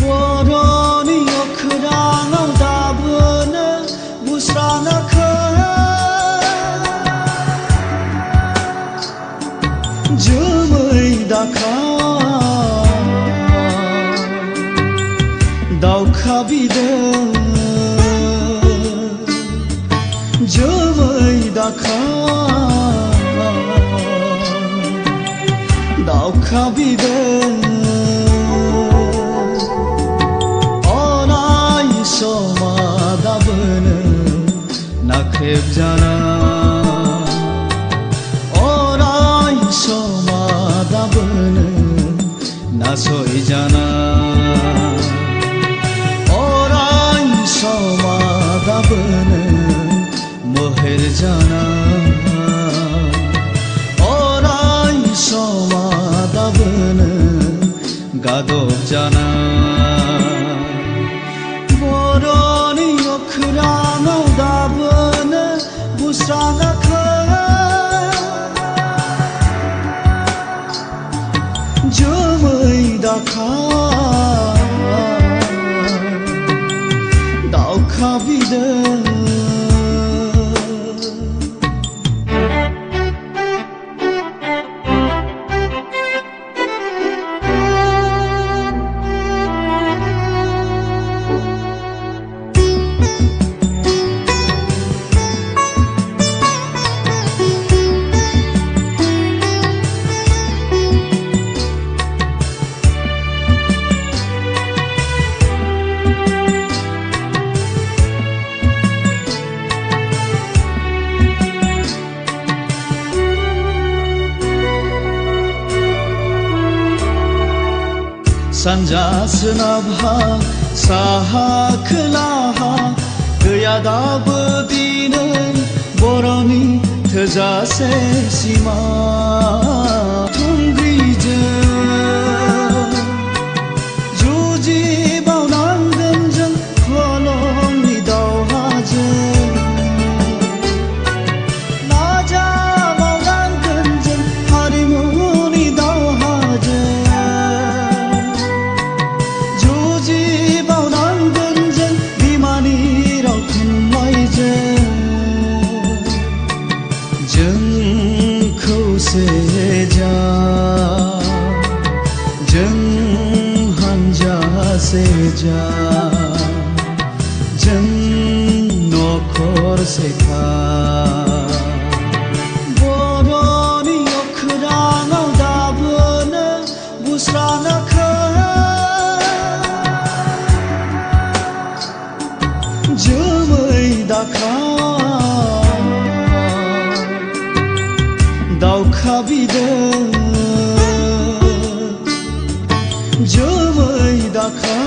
Boroni okhrana dabna busrana kha jumai dakha dau khabide jumai dakha dau khabide nakheb jana orai somadabn nasoi jana orai somadabn moher jana orai somadabn gadob jana boroni okhrana dabn busrana kha jumai dakha dau khabide सानजासनाभा साहा खोलाहा गैया दाबो दिनै बर'नि थोजासे सिमा थुंग्रिजों जुजिबावनांगोन जों खलमनि दावहाजों नाजाबावनांगोन जों हारिमुनि दावहाजों seja jeng hanja seja jeng nokor seka boroni okhrana dabna busrana kha jumai dakha dau khabide jumai dakha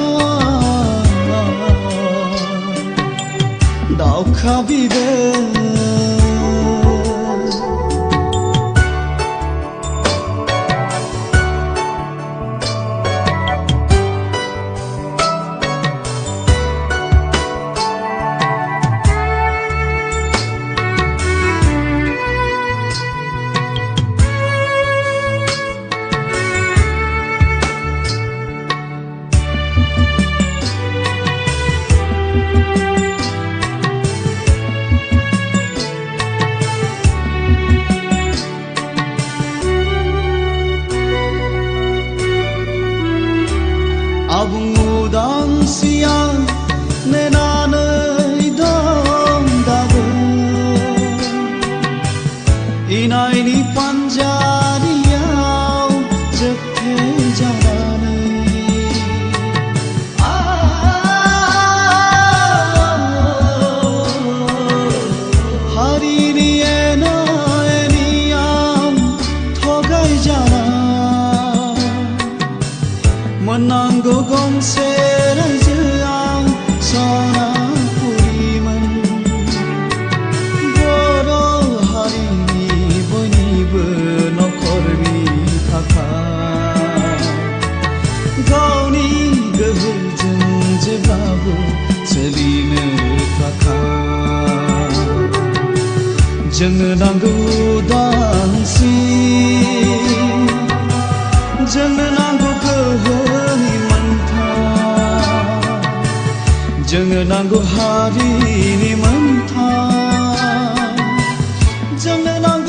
dau khabide Inaini panjariau jephe janani जों जेब्लाबो सोलिनो थाखाय जोंनो नांगौ उदांस्रि जोंनो नांगौ गोहोनि मोन्थाय जोंनो नांगौ हारिनि मोन्थाय जोंनो नांगौ